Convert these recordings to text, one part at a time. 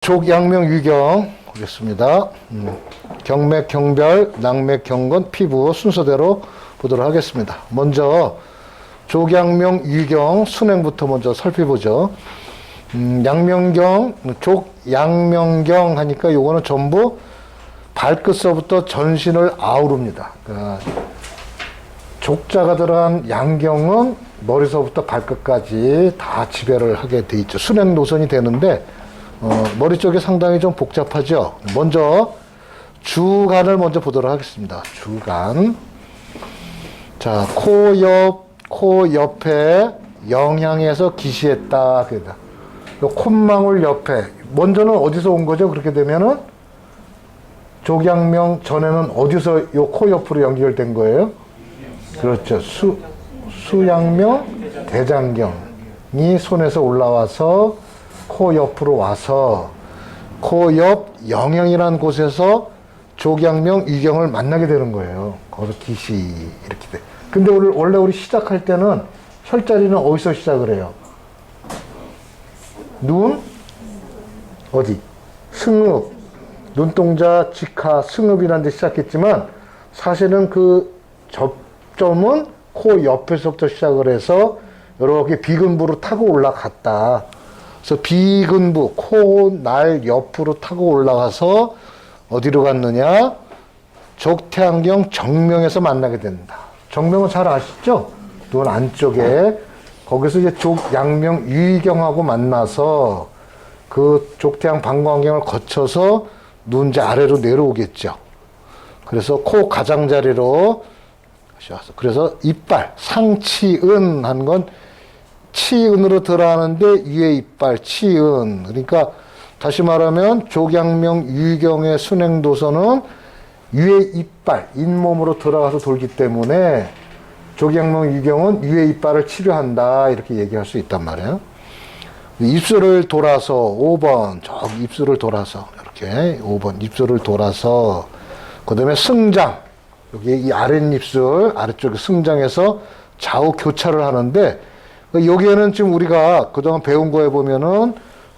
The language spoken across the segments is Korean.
족양명 유경 보겠습니다. 경맥, 경별, 낙맥, 경건, 피부 순서대로 보도록 하겠습니다. 먼저 족양명 유경 순행부터 먼저 살펴보죠. 양명경, 족양명경 하니까 요거는 전부 발끝서부터 전신을 아우릅니다. 그러니까 족자가 들어간 양경은 머리서부터 발끝까지 다 지배를 하게 돼 있죠. 순행 노선이 되는데 머리 쪽이 상당히 좀 복잡하죠. 먼저 주간을 먼저 보도록 하겠습니다. 주간. 자, 코 옆에 영향에서 기시했다. 그러다. 콧망울 옆에. 먼저는 어디서 온 거죠? 그렇게 되면은 족양명 전에는 어디서 요 코 옆으로 연결된 거예요? 그렇죠. 수양명 대장경이 손에서 올라와서 코 옆으로 와서 코 옆 영영이라는 곳에서 족양명 유경을 만나게 되는 거예요. 거기서 기시 이렇게 돼. 근데 원래 우리 시작할 때는 혈자리는 어디서 시작을 해요? 눈 어디? 승읍 눈동자 직하 승읍이라는 데 시작했지만 사실은 그 접점은 코 옆에서부터 시작을 해서 이렇게 비근부로 타고 올라갔다. 그래서 비근부, 코, 날 옆으로 타고 올라가서 어디로 갔느냐? 족태양경 정명에서 만나게 된다. 정명은 잘 아시죠? 눈 안쪽에. 거기서 이제 족양명 유의경하고 만나서 그 족태양 방광경을 거쳐서 눈 이제 아래로 내려오겠죠. 그래서 코 가장자리로 가셔서 그래서 이빨, 상치은 한 건 치은으로 들어가는데 위에 이빨, 치은. 그러니까 다시 말하면 족양명 유경의 순행도선은 위에 이빨, 잇몸으로 들어가서 돌기 때문에 족양명 유경은 위에 이빨을 치료한다. 이렇게 얘기할 수 있단 말이에요. 입술을 돌아서 5번, 저기 입술을 돌아서 이렇게 5번 입술을 돌아서 그 다음에 승장, 여기 이 아랫입술, 아래쪽에 승장에서 좌우 교차를 하는데 여기에는 지금 우리가 그동안 배운 거에 보면은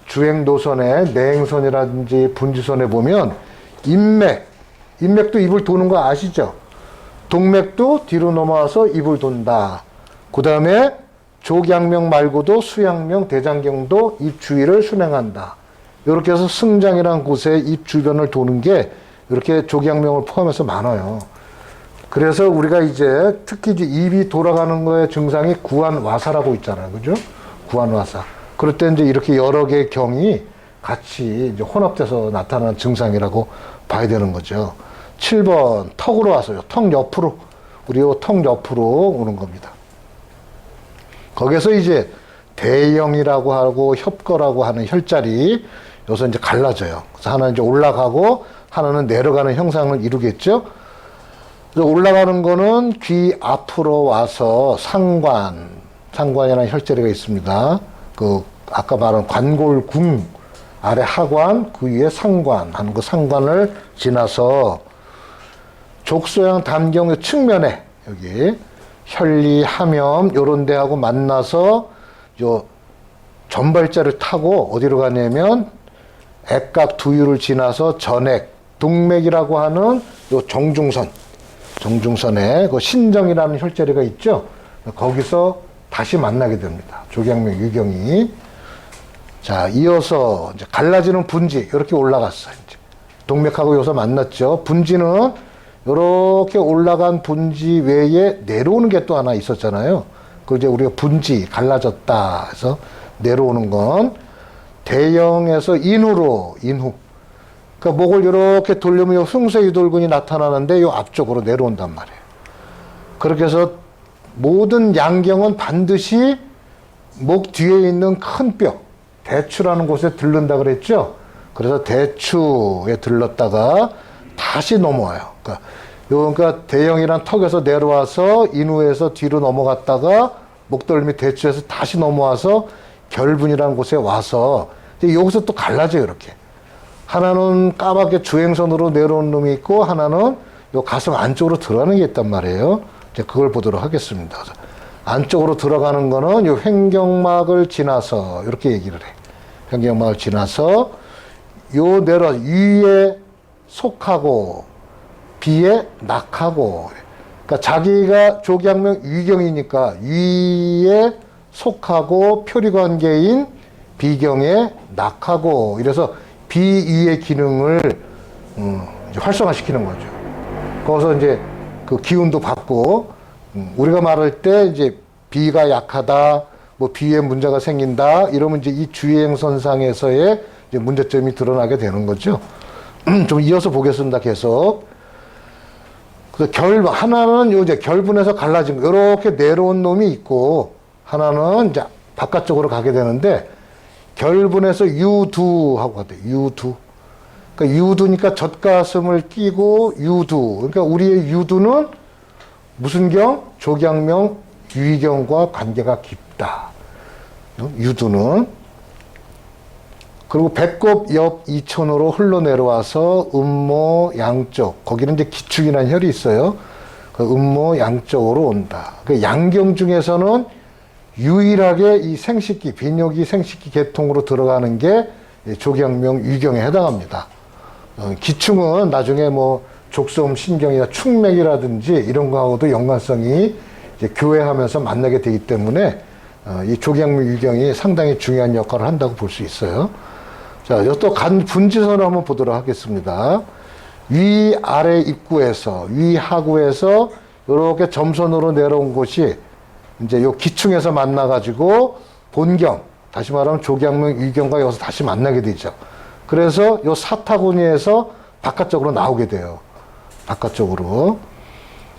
주행도선에 내행선이라든지 분지선에 보면 인맥도 입을 도는 거 아시죠? 동맥도 뒤로 넘어와서 입을 돈다. 그 다음에 족양명 말고도 수양명, 대장경도 입 주위를 순행한다. 이렇게 해서 승장이라는 곳에 입 주변을 도는 게 이렇게 족양명을 포함해서 많아요. 그래서 우리가 이제 특히 이제 입이 돌아가는 거의 증상이 구안와사라고 있잖아요. 그죠? 구안와사. 그럴 때 이제 이렇게 여러 개의 경이 같이 이제 혼합돼서 나타나는 증상이라고 봐야 되는 거죠. 7번 턱으로 와서요. 턱 옆으로. 우리 요 턱 옆으로 오는 겁니다. 거기서 이제 대영이라고 하고 협거라고 하는 혈자리 여기서 이제 갈라져요. 그래서 하나는 이제 올라가고 하나는 내려가는 형상을 이루겠죠. 올라가는 거는 귀 앞으로 와서 상관이라는 혈자리가 있습니다. 그 아까 말한 관골궁 아래 하관, 그 위에 상관 하는 그 상관을 지나서 족소양 담경의 측면에 여기 혈리, 함염 요런 데하고 만나서 요 전발자를 타고 어디로 가냐면 액각 두유를 지나서 전액, 동맥이라고 하는 요 정중선에 그 신정이라는 혈자리가 있죠. 거기서 다시 만나게 됩니다. 족양명 유경이. 자, 이어서 이제 갈라지는 분지 이렇게 올라갔어요. 이제 동맥하고 여기서 만났죠. 분지는 이렇게 올라간 분지 외에 내려오는 게 또 하나 있었잖아요. 그 이제 우리가 분지 갈라졌다 해서 내려오는 건 대영에서 인후. 그러니까 목을 이렇게 돌리면 요 흉쇄유돌근이 나타나는데 요 앞쪽으로 내려온단 말이에요. 그렇게 해서 모든 양경은 반드시 목 뒤에 있는 큰 뼈, 대추라는 곳에 들른다 그랬죠. 그래서 대추에 들렀다가 다시 넘어와요. 그러니까 대영이란 턱에서 내려와서 인후에서 뒤로 넘어갔다가 목덜미 대추에서 다시 넘어와서 결분이라는 곳에 와서 여기서 또 갈라져요. 이렇게. 하나는 까맣게 주행선으로 내려온 놈이 있고 하나는 요 가슴 안쪽으로 들어가는 게 있단 말이에요. 이제 그걸 보도록 하겠습니다. 안쪽으로 들어가는 거는 요 횡경막을 지나서 이렇게 얘기를 해. 횡경막을 지나서 요 내려 위에 속하고 비에 낙하고. 그러니까 자기가 조기양명 위경이니까 위에 속하고 표리관계인 비경에 낙하고. 이래서 비위의 기능을 이제 활성화시키는 거죠. 거기서 이제 그 기운도 받고, 우리가 말할 때 이제 비가 약하다, 뭐 비에 문제가 생긴다, 이러면 이제 이 주행선상에서의 이제 문제점이 드러나게 되는 거죠. 좀 이어서 보겠습니다. 계속. 그래서 하나는 요 이제 결분해서 갈라진 거, 이렇게 내려온 놈이 있고, 하나는 이제 바깥쪽으로 가게 되는데, 결분해서 유두하고 같아요. 유두. 그러니까 유두니까 젖가슴을 끼고 유두. 그러니까 우리의 유두는 무슨 경? 조경명 유의경과 관계가 깊다. 유두는. 그리고 배꼽 옆 이촌으로 흘러내려와서 음모 양쪽. 거기는 이제 기축이라는 혈이 있어요. 그 음모 양쪽으로 온다. 그 양경 중에서는 유일하게 이 생식기, 비뇨기 생식기 계통으로 들어가는 게 조경명 유경에 해당합니다. 기충은 나중에 뭐 족소음 신경이나 축맥이라든지 이런 거하고도 연관성이 이제 교회하면서 만나게 되기 때문에 이 조경명 유경이 상당히 중요한 역할을 한다고 볼 수 있어요. 자, 또 간 분지선을 한번 보도록 하겠습니다. 위 아래 입구에서 위 하구에서 이렇게 점선으로 내려온 곳이 이제 요 기충에서 만나가지고 본경, 다시 말하면 조경명 유경과 여기서 다시 만나게 되죠. 그래서 요 사타구니에서 바깥쪽으로 나오게 돼요. 바깥쪽으로.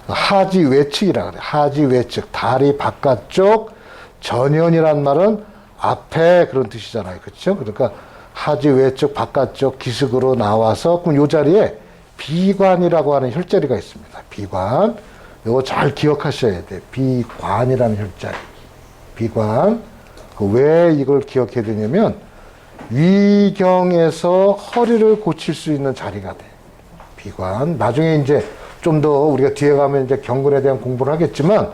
하지 외측이라 그래. 하지 외측. 다리 바깥쪽. 전현이란 말은 앞에 그런 뜻이잖아요. 그렇죠? 그러니까 하지 외측 바깥쪽 기슭으로 나와서 그럼 요 자리에 비관이라고 하는 혈자리가 있습니다. 비관. 요거 잘 기억하셔야 돼. 비관이라는 혈자리. 비관. 왜 이걸 기억해야 되냐면 위경에서 허리를 고칠 수 있는 자리가 돼. 비관. 나중에 이제 좀 더 우리가 뒤에 가면 이제 경근에 대한 공부를 하겠지만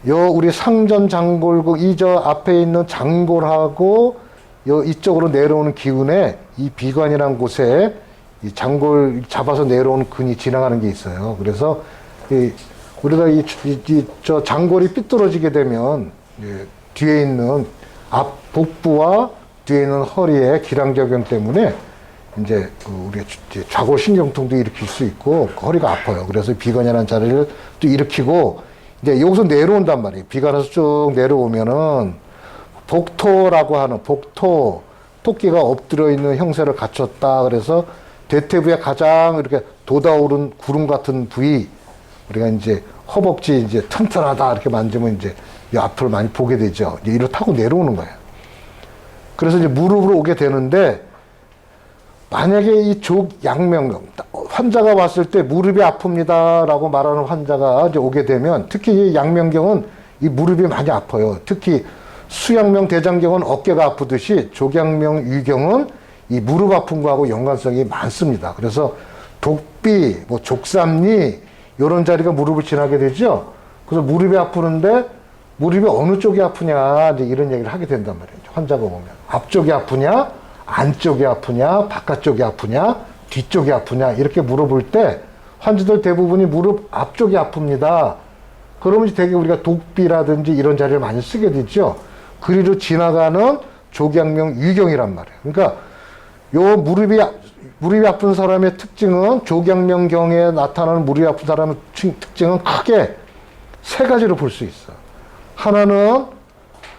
요 우리 상전 장골국 이 저 앞에 있는 장골하고 요 이쪽으로 내려오는 기운에 이 비관이라는 곳에 이 장골 잡아서 내려오는 근이 지나가는 게 있어요. 그래서 우리가 저 장골이 삐뚤어지게 되면 뒤에 있는 앞 복부와 뒤에 있는 허리의 기량작용 때문에 이제 우리 좌골 신경통도 일으킬 수 있고 허리가 아파요. 그래서 비관이라는 자리를 또 일으키고 이제 여기서 내려온단 말이에요. 비관에서 쭉 내려오면은 복토라고 하는 복토, 토끼가 엎드려 있는 형세를 갖췄다. 그래서 대퇴부의 가장 이렇게 돋아오른 구름 같은 부위, 우리가 이제 허벅지 이제 튼튼하다 이렇게 만지면 이제 이 앞을 많이 보게 되죠. 이제 이를 타고 내려오는 거예요. 그래서 이제 무릎으로 오게 되는데 만약에 이 족양명경 환자가 왔을 때 무릎이 아픕니다라고 말하는 환자가 이제 오게 되면 특히 이 양명경은 이 무릎이 많이 아파요. 특히 수양명 대장경은 어깨가 아프듯이 족양명 유경은 이 무릎 아픈 거하고 연관성이 많습니다. 그래서 독비, 뭐 족삼리 이런 자리가 무릎을 지나게 되죠. 그래서 무릎이 아프는데 무릎이 어느 쪽이 아프냐 이제 이런 얘기를 하게 된단 말이에요. 환자가 오면 앞쪽이 아프냐, 안쪽이 아프냐, 바깥쪽이 아프냐, 뒤쪽이 아프냐 이렇게 물어볼 때 환자들 대부분이 무릎 앞쪽이 아픕니다. 그러면 이제 되게 우리가 독비라든지 이런 자리를 많이 쓰게 되죠. 그리로 지나가는 족양명 유경이란 말이에요. 그러니까 요 무릎이 아픈 사람의 특징은 족양명경에 나타나는 무릎이 아픈 사람의 특징은 크게 세 가지로 볼 수 있어. 하나는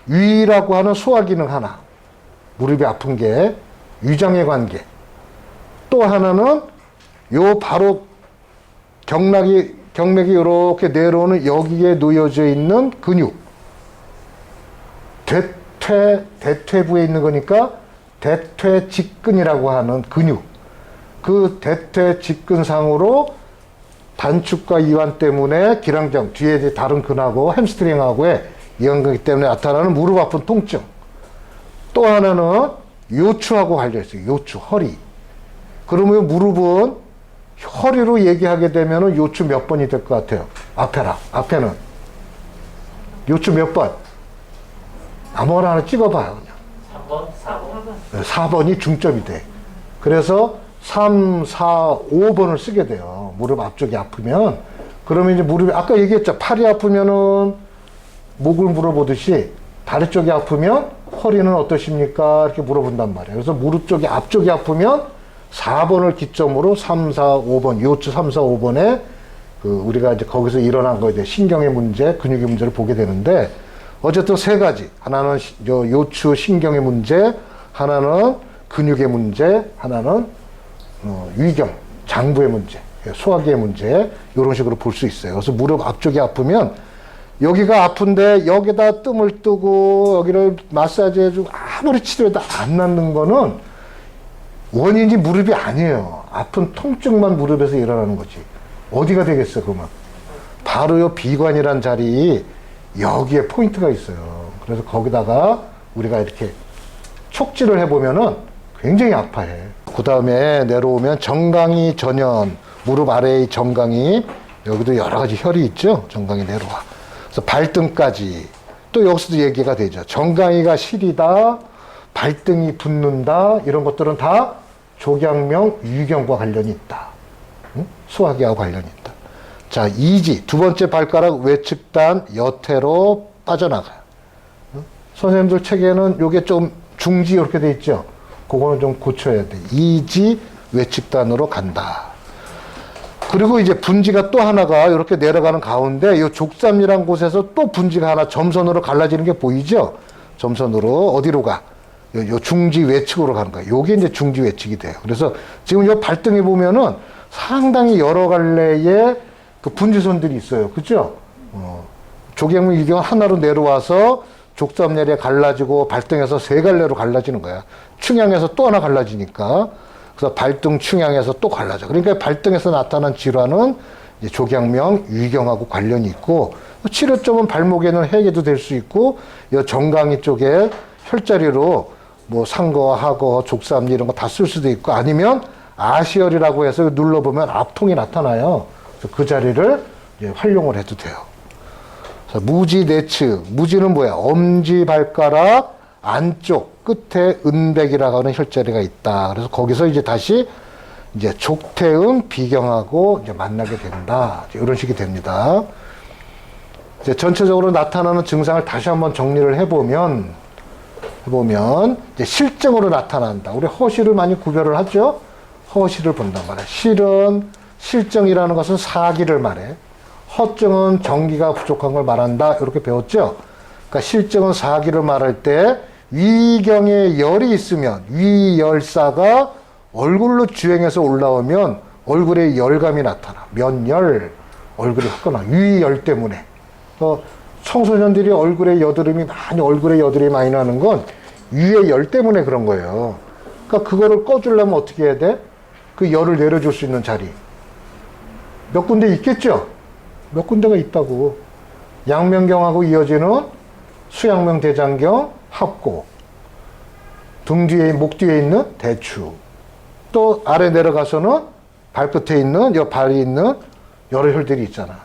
위라고 하는 소화기능 하나. 무릎이 아픈 게 위장의 관계. 또 하나는 요 바로 경맥이 이렇게 내려오는 여기에 놓여져 있는 근육. 대퇴부에 있는 거니까 대퇴직근이라고 하는 근육. 그 대퇴직근상으로 단축과 이완 때문에 기량장 뒤에 이제 다른 근하고 햄스트링하고의 이완관계 때문에 나타나는 무릎 아픈 통증. 또 하나는 요추하고 관련 있어요. 요추, 허리. 그러면 무릎은 허리로 얘기하게 되면 요추 몇 번이 될 것 같아요? 앞에는. 요추 몇 번? 아무거나 하나 찍어봐요. 그냥. 3번? 4번? 4번이 중점이 돼. 그래서 3, 4, 5번을 쓰게 돼요. 무릎 앞쪽이 아프면. 그러면 이제 무릎이, 아까 얘기했죠. 팔이 아프면은 목을 물어보듯이 다리 쪽이 아프면 허리는 어떠십니까? 이렇게 물어본단 말이에요. 그래서 무릎 쪽이 앞쪽이 아프면 4번을 기점으로 3, 4, 5번, 요추 3, 4, 5번에 우리가 이제 거기서 일어난 거에 대해 신경의 문제, 근육의 문제를 보게 되는데 어쨌든 세 가지. 하나는 요추 신경의 문제, 하나는 근육의 문제, 하나는 위경, 장부의 문제, 소화기의 문제 이런 식으로 볼 수 있어요. 그래서 무릎 앞쪽이 아프면 여기가 아픈데 여기다 뜸을 뜨고 여기를 마사지 해주고 아무리 치료해도 안 낫는 거는 원인이 무릎이 아니에요. 아픈 통증만 무릎에서 일어나는 거지. 어디가 되겠어, 그러면? 바로 요 비관이란 자리, 여기에 포인트가 있어요. 그래서 거기다가 우리가 이렇게 촉지를 해보면은 굉장히 아파해. 그 다음에 내려오면 정강이 전연, 무릎 아래의 정강이, 여기도 여러 가지 혈이 있죠? 정강이 내려와. 그래서 발등까지. 또 여기서도 얘기가 되죠. 정강이가 시리다, 발등이 붓는다, 이런 것들은 다 조경명, 위경과 관련이 있다. 응? 소화기하고 관련이 있다. 자, 이지, 두 번째 발가락 외측단 여태로 빠져나가요. 응? 선생님들 책에는 요게 좀 중지 이렇게 돼 있죠? 그거는 좀 고쳐야 돼. 이지 외측단으로 간다. 그리고 이제 분지가 또 하나가 이렇게 내려가는 가운데 이 족삼이란 곳에서 또 분지가 하나 점선으로 갈라지는 게 보이죠? 점선으로 어디로 가? 요 중지 외측으로 가는 거예요. 요게 이제 중지 외측이 돼요. 그래서 지금 요 발등에 보면은 상당히 여러 갈래의 그 분지선들이 있어요. 그죠? 조경문 이경 하나로 내려와서 족삼내리에 갈라지고 발등에서 세 갈래로 갈라지는 거야. 충양에서 또 하나 갈라지니까. 그래서 발등 충양에서 또 갈라져. 그러니까 발등에서 나타난 질환은 이제 조경명, 위경하고 관련이 있고 치료점은 발목에는 해계도 될 수 있고 이 정강이 쪽에 혈자리로 뭐 상거, 하거, 족삼리 이런 거 다 쓸 수도 있고 아니면 아시혈이라고 해서 눌러보면 압통이 나타나요. 그래서 그 자리를 이제 활용을 해도 돼요. 그래서 무지 내측, 무지는 뭐야? 엄지 발가락 안쪽 끝에 은백이라고 하는 혈자리가 있다. 그래서 거기서 이제 다시 이제 족태음 비경하고 이제 만나게 된다. 이런 식이 됩니다. 이제 전체적으로 나타나는 증상을 다시 한번 정리를 해보면 이제 실증으로 나타난다. 우리 허실을 많이 구별을 하죠. 허실을 본단 말이야. 실은 실증이라는 것은 사기를 말해. 허증은 정기가 부족한 걸 말한다. 이렇게 배웠죠. 그러니까 실증은 사기를 말할 때 위경에 열이 있으면 위열사가 얼굴로 주행해서 올라오면 얼굴에 열감이 나타나. 면열, 얼굴이 화끈하. 위열 때문에. 청소년들이 얼굴에 여드름이 많이 나는 건 위의 열 때문에 그런 거예요. 그러니까 그거를 꺼주려면 어떻게 해야 돼? 그 열을 내려줄 수 있는 자리. 몇 군데 있겠죠? 몇 군데가 있다고. 양면경하고 이어지는 수양명, 대장경, 합고. 등 뒤에, 목 뒤에 있는 대추. 또 아래 내려가서는 발끝에 있는, 발이 있는 여러 혈들이 있잖아.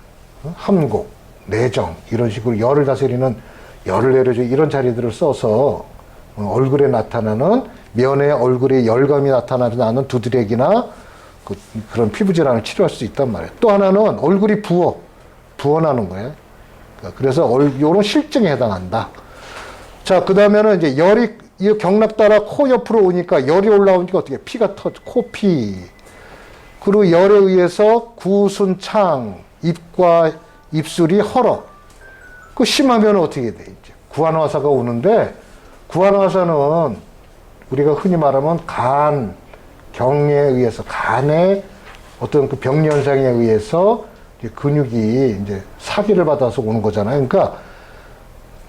함곡, 내정, 이런 식으로 열을 다스리는, 열을 내려줘 이런 자리들을 써서 얼굴에 나타나는, 면에 얼굴에 열감이 나타나는 두드레기나 그런 피부 질환을 치료할 수 있단 말이에요. 또 하나는 얼굴이 부어나는 거예요. 그래서 이런 실증에 해당한다. 자, 그 다음에는 이제 열이 이 경락 따라 코 옆으로 오니까 열이 올라오니까 어떻게 피가 터져. 코피. 그리고 열에 의해서 구순창, 입과 입술이 헐어. 그 심하면 어떻게 돼? 이제 구안화사가 오는데 구안화사는 우리가 흔히 말하면 경에 의해서 간의 어떤 그 병리 현상에 의해서 이제 근육이 이제 사기를 받아서 오는 거잖아요. 그러니까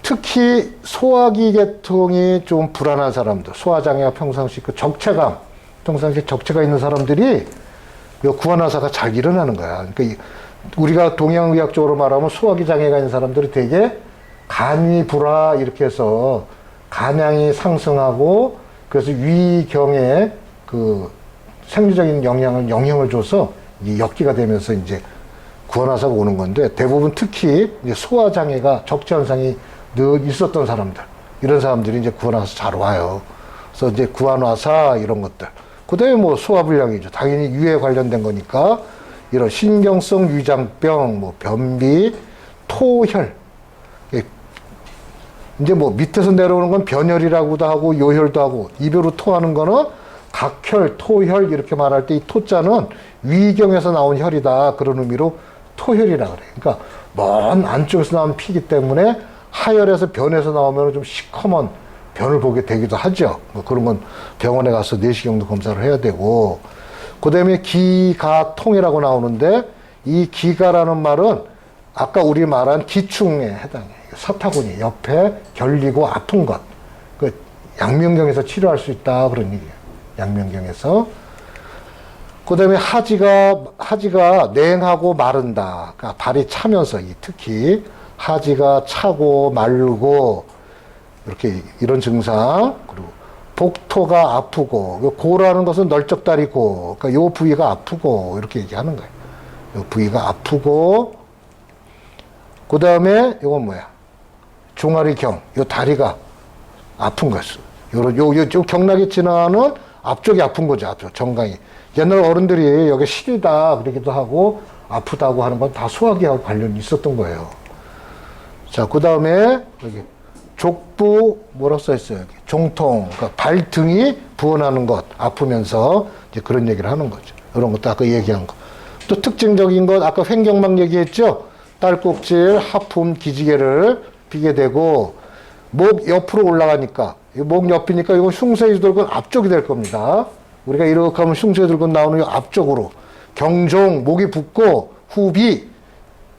특히 소화기 계통이 좀 불안한 사람들, 소화장애가 평상시 그 적체감, 평상시 적체가 있는 사람들이 이 구안화사가 잘 일어나는 거야. 그러니까 우리가 동양의학적으로 말하면 소화기 장애가 있는 사람들이 되게 간이 불화 이렇게 해서 간양이 상승하고 그래서 위경에 그 생리적인 영향을 줘서 이 역기가 되면서 이제 구안화사가 오는 건데 대부분 특히 이제 소화장애가 적체 현상이 늘 있었던 사람들, 이런 사람들이 이제 구안화사 잘 와요. 그래서 이제 구안화사 이런 것들, 그다음에 뭐 소화불량이죠. 당연히 위에 관련된 거니까 이런 신경성 위장병, 뭐 변비, 토혈. 이제 뭐 밑에서 내려오는 건 변혈이라고도 하고 요혈도 하고 입으로 토하는 거는 각혈, 토혈 이렇게 말할 때 이 토자는 위경에서 나온 혈이다. 그런 의미로 토혈이라 그래. 그러니까 먼 안쪽에서 나온 피기 때문에 하혈에서 변에서 나오면 좀 시커먼 변을 보게 되기도 하죠. 뭐 그런 건 병원에 가서 내시경도 검사를 해야 되고, 그 다음에 기가통이라고 나오는데 이 기가라는 말은 아까 우리 말한 기충에 해당해요. 사타구니 옆에 결리고 아픈 것. 그 양면경에서 치료할 수 있다 그런 얘기예요. 양면경에서. 그 다음에 하지가 냉하고 마른다. 그러니까 발이 차면서 특히 하지가 차고 마르고 이렇게 이런 증상. 그리고 복토가 아프고, 고라는 것은 널쩍다리 고, 그러니까 요 부위가 아프고 이렇게 얘기하는 거예요. 요 부위가 아프고, 그 다음에 이건 뭐야? 종아리경, 요 다리가 아픈 거였어. 요 경락이 지나는 앞쪽이 아픈 거죠. 앞쪽 정강이. 옛날 어른들이 여기 시리다 그러기도 하고 아프다고 하는 건 다 소화기하고 관련이 있었던 거예요. 자, 그 다음에 여기 족부 뭐라고 써 있어요? 여기 종통, 그러니까 발등이 부어나는 것, 아프면서 이제 그런 얘기를 하는 거죠. 이런 것도 아까 얘기한 거. 또 특징적인 것, 아까 횡경막 얘기했죠? 딸꾹질, 하품, 기지개를 비게 되고, 목 옆으로 올라가니까, 목 옆이니까 이건 흉쇄유돌근 앞쪽이 될 겁니다. 우리가 이렇게 하면 흉쇄유돌근 나오는 이 앞쪽으로. 경종, 목이 붓고, 후비,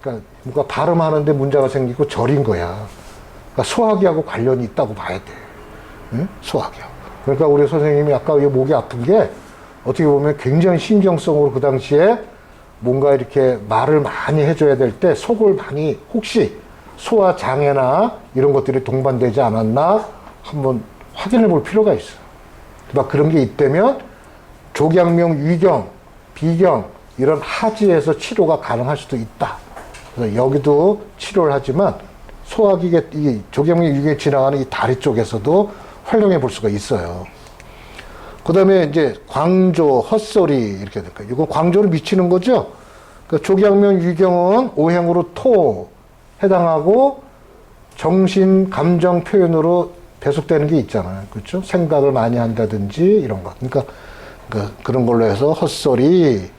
그러니까 뭔가 발음하는데 문제가 생기고 절인 거야. 그러니까 소화기하고 관련이 있다고 봐야 돼. 응? 소화기하고. 그러니까 우리 선생님이 아까 이 목이 아픈 게 어떻게 보면 굉장히 신경성으로 그 당시에 뭔가 이렇게 말을 많이 해줘야 될 때 속을 많이 혹시 소화 장애나 이런 것들이 동반되지 않았나 한번 확인해 볼 필요가 있어. 막 그런 게 있다면 족양명, 위경, 비경 이런 하지에서 치료가 가능할 수도 있다. 그래서 여기도 치료를 하지만 소화기계, 이 족양명, 위경에 지나가는 이 다리 쪽에서도 활용해 볼 수가 있어요. 그 다음에 이제 광조, 헛소리 이렇게 될까요? 이건 광조를 미치는 거죠. 그러니까 족양명, 위경은 오행으로 토 해당하고 정신, 감정 표현으로 배속되는 게 있잖아요. 그렇죠? 생각을 많이 한다든지 이런 것. 그러니까 그런 걸로 해서 헛소리,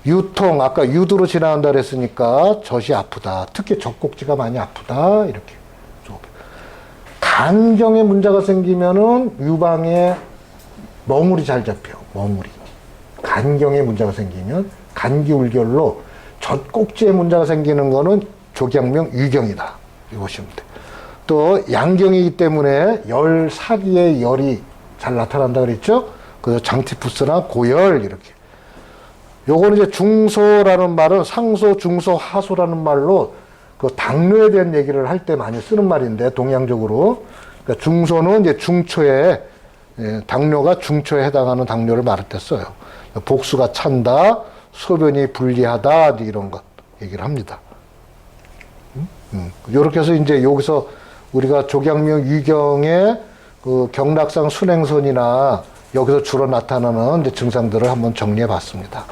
유통, 아까 유두로 지나간다 그랬으니까 젖이 아프다. 특히 젖꼭지가 많이 아프다. 이렇게. 간경에 문제가 생기면은 유방에 머물이 잘 잡혀. 머물이. 간경에 문제가 생기면 간기울결로 젖꼭지에 문제가 생기는 거는 족양명, 위경이다. 이거 보시면 돼. 또 양경이기 때문에 열, 사기의 열이 잘 나타난다 그랬죠? 그래서 장티푸스나 고열 이렇게. 요거는 이제 중소라는 말은 상소, 중소, 하소라는 말로 그 당뇨에 대한 얘기를 할 때 많이 쓰는 말인데 동양적으로. 그러니까 중소는 이제 중초에 당뇨가 중초에 해당하는 당뇨를 말할 때 써요. 복수가 찬다, 소변이 불리하다 이런 것 얘기를 합니다. 이렇게 해서 이제 여기서 우리가 족양명, 위경의 그 경락상 순행선이나 여기서 주로 나타나는 이제 증상들을 한번 정리해 봤습니다.